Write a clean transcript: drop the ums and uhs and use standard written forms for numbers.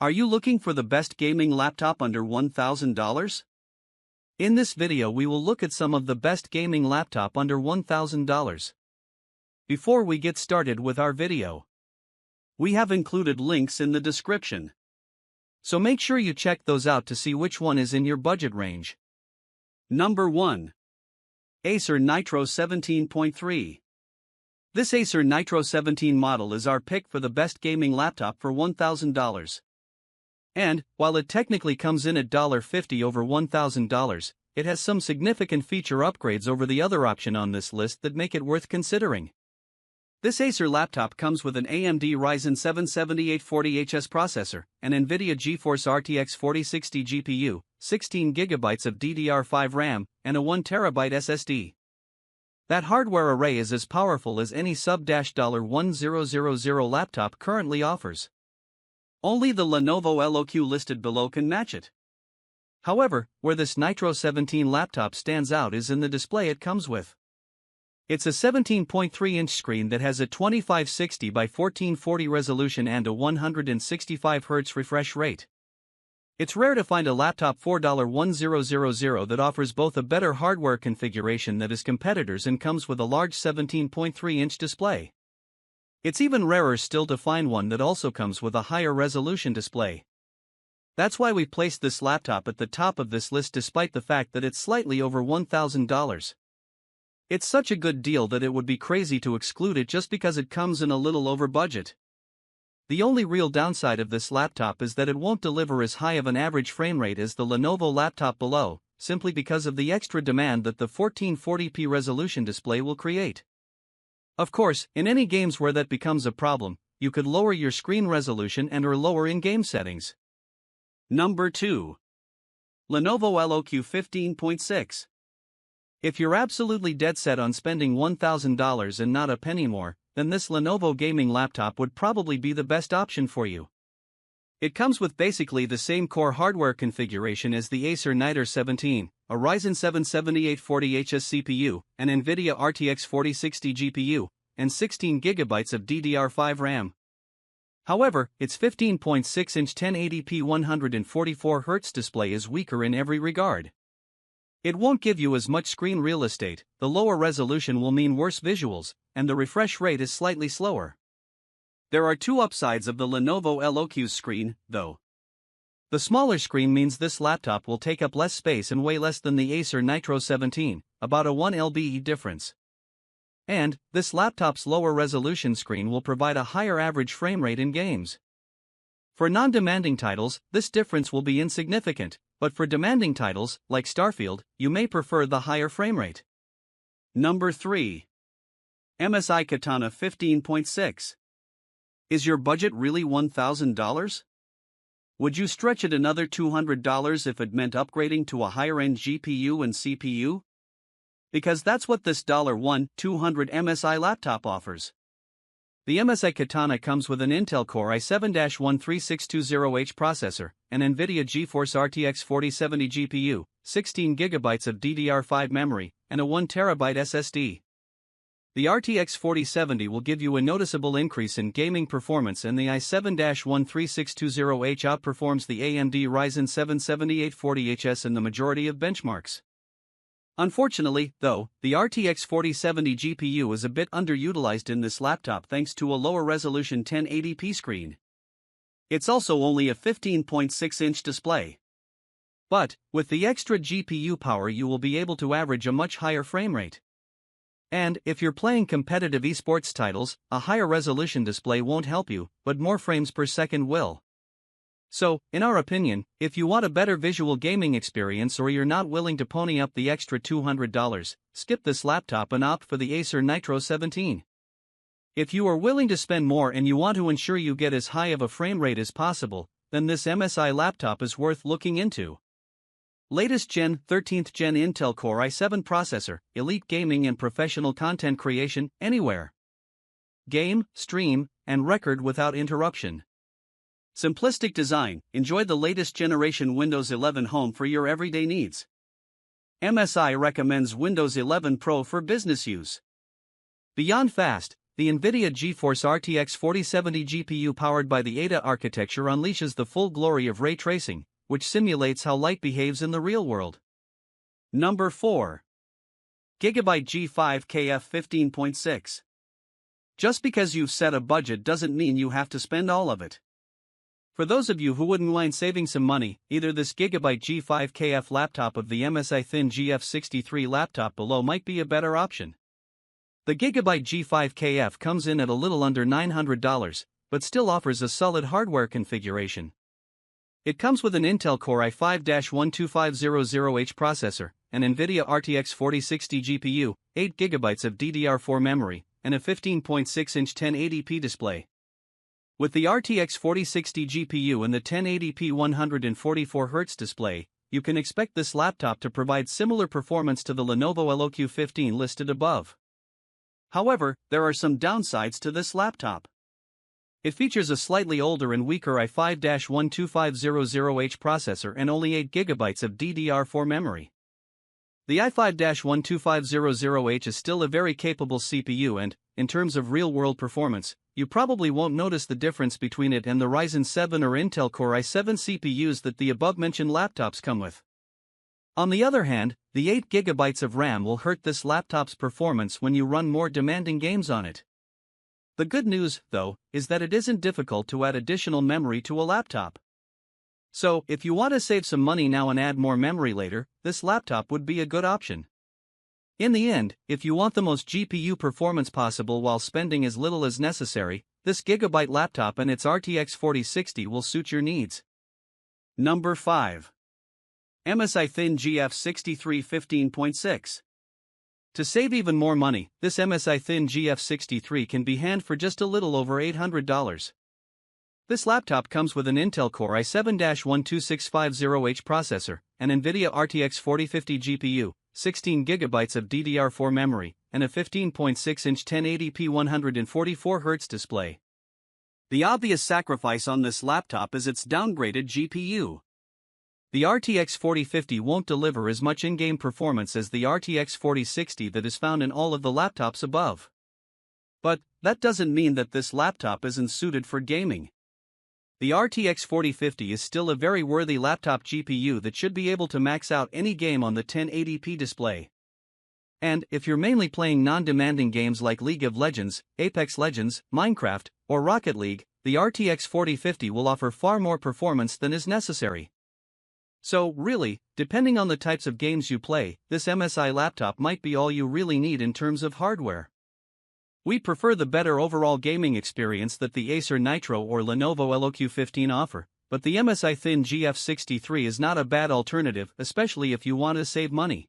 Are you looking for the best gaming laptop under $1,000? In this video we will look at some of the best gaming laptop under $1,000. Before we get started with our video, we have included links in the description, so make sure you check those out to see which one is in your budget range. Number 1. Acer Nitro 17.3. This Acer Nitro 17 model is our pick for the best gaming laptop for $1,000. And, while it technically comes in at $50 over $1,000, it has some significant feature upgrades over the other option on this list that make it worth considering. This Acer laptop comes with an AMD Ryzen 7 7840HS processor, an NVIDIA GeForce RTX 4060 GPU, 16GB of DDR5 RAM, and a 1TB SSD. That hardware array is as powerful as any sub-$1000 laptop currently offers. Only the Lenovo LOQ listed below can match it. However, where this Nitro 17 laptop stands out is in the display it comes with. It's a 17.3-inch screen that has a 2560 by 1440 resolution and a 165Hz refresh rate. It's rare to find a laptop $1000 that offers both a better hardware configuration than its competitors and comes with a large 17.3-inch display. It's even rarer still to find one that also comes with a higher resolution display. That's why we placed this laptop at the top of this list despite the fact that it's slightly over $1,000. It's such a good deal that it would be crazy to exclude it just because it comes in a little over budget. The only real downside of this laptop is that it won't deliver as high of an average frame rate as the Lenovo laptop below, simply because of the extra demand that the 1440p resolution display will create. Of course, in any games where that becomes a problem, you could lower your screen resolution and/or lower in-game settings. Number 2. Lenovo LOQ 15.6. If you're absolutely dead set on spending $1,000 and not a penny more, then this Lenovo gaming laptop would probably be the best option for you. It comes with basically the same core hardware configuration as the Acer Nitro 17, a Ryzen 7 7840HS CPU, an NVIDIA RTX 4060 GPU, and 16GB of DDR5 RAM. However, its 15.6-inch 1080p 144Hz display is weaker in every regard. It won't give you as much screen real estate, the lower resolution will mean worse visuals, and the refresh rate is slightly slower. There are two upsides of the Lenovo LOQ's screen, though. The smaller screen means this laptop will take up less space and weigh less than the Acer Nitro 17, about a 1 lb difference. And, this laptop's lower resolution screen will provide a higher average frame rate in games. For non-demanding titles, this difference will be insignificant, but for demanding titles, like Starfield, you may prefer the higher frame rate. Number 3. MSI Katana 15.6. Is your budget really $1,000? Would you stretch it another $200 if it meant upgrading to a higher-end GPU and CPU? Because that's what this $200 MSI laptop offers. The MSI Katana comes with an Intel Core i7-13620H processor, an NVIDIA GeForce RTX 4070 GPU, 16GB of DDR5 memory, and a 1TB SSD. The RTX 4070 will give you a noticeable increase in gaming performance, and the i7-13620H outperforms the AMD Ryzen 7 7840HS in the majority of benchmarks. Unfortunately, though, the RTX 4070 GPU is a bit underutilized in this laptop thanks to a lower resolution 1080p screen. It's also only a 15.6-inch display. But, with the extra GPU power you will be able to average a much higher frame rate. And, if you're playing competitive esports titles, a higher resolution display won't help you, but more frames per second will. So, in our opinion, if you want a better visual gaming experience or you're not willing to pony up the extra $200, skip this laptop and opt for the Acer Nitro 17. If you are willing to spend more and you want to ensure you get as high of a frame rate as possible, then this MSI laptop is worth looking into. Latest Gen 13th Gen Intel Core i7 processor, elite gaming and professional content creation, anywhere. Game, stream, and record without interruption. Simplistic design, enjoy the latest generation Windows 11 Home for your everyday needs. MSI recommends Windows 11 Pro for business use. Beyond fast, the NVIDIA GeForce RTX 4070 GPU powered by the Ada architecture unleashes the full glory of ray tracing, which simulates how light behaves in the real world. Number 4. Gigabyte G5KF 15.6. Just because you've set a budget doesn't mean you have to spend all of it. For those of you who wouldn't mind saving some money, either this Gigabyte G5KF laptop of the MSI Thin GF63 laptop below might be a better option. The Gigabyte G5KF comes in at a little under $900, but still offers a solid hardware configuration. It comes with an Intel Core i5-12500H processor, an NVIDIA RTX 4060 GPU, 8GB of DDR4 memory, and a 15.6-inch 1080p display. With the RTX 4060 GPU and the 1080p 144Hz display, you can expect this laptop to provide similar performance to the Lenovo LOQ 15 listed above. However, there are some downsides to this laptop. It features a slightly older and weaker i5-12500H processor and only 8GB of DDR4 memory. The i5-12500H is still a very capable CPU and, in terms of real-world performance, you probably won't notice the difference between it and the Ryzen 7 or Intel Core i7 CPUs that the above-mentioned laptops come with. On the other hand, the 8GB of RAM will hurt this laptop's performance when you run more demanding games on it. The good news, though, is that it isn't difficult to add additional memory to a laptop. So, if you want to save some money now and add more memory later, this laptop would be a good option. In the end, if you want the most GPU performance possible while spending as little as necessary, this Gigabyte laptop and its RTX 4060 will suit your needs. Number 5. MSI Thin GF63 15.6. To save even more money, this MSI Thin GF63 can be handled for just a little over $800. This laptop comes with an Intel Core i7-12650H processor, an NVIDIA RTX 4050 GPU, 16GB of DDR4 memory, and a 15.6-inch 1080p 144Hz display. The obvious sacrifice on this laptop is its downgraded GPU. The RTX 4050 won't deliver as much in-game performance as the RTX 4060 that is found in all of the laptops above. But that doesn't mean that this laptop isn't suited for gaming. The RTX 4050 is still a very worthy laptop GPU that should be able to max out any game on the 1080p display. And if you're mainly playing non-demanding games like League of Legends, Apex Legends, Minecraft, or Rocket League, the RTX 4050 will offer far more performance than is necessary. So, really, depending on the types of games you play, this MSI laptop might be all you really need in terms of hardware. We prefer the better overall gaming experience that the Acer Nitro or Lenovo LOQ 15 offer, but the MSI Thin GF63 is not a bad alternative, especially if you want to save money.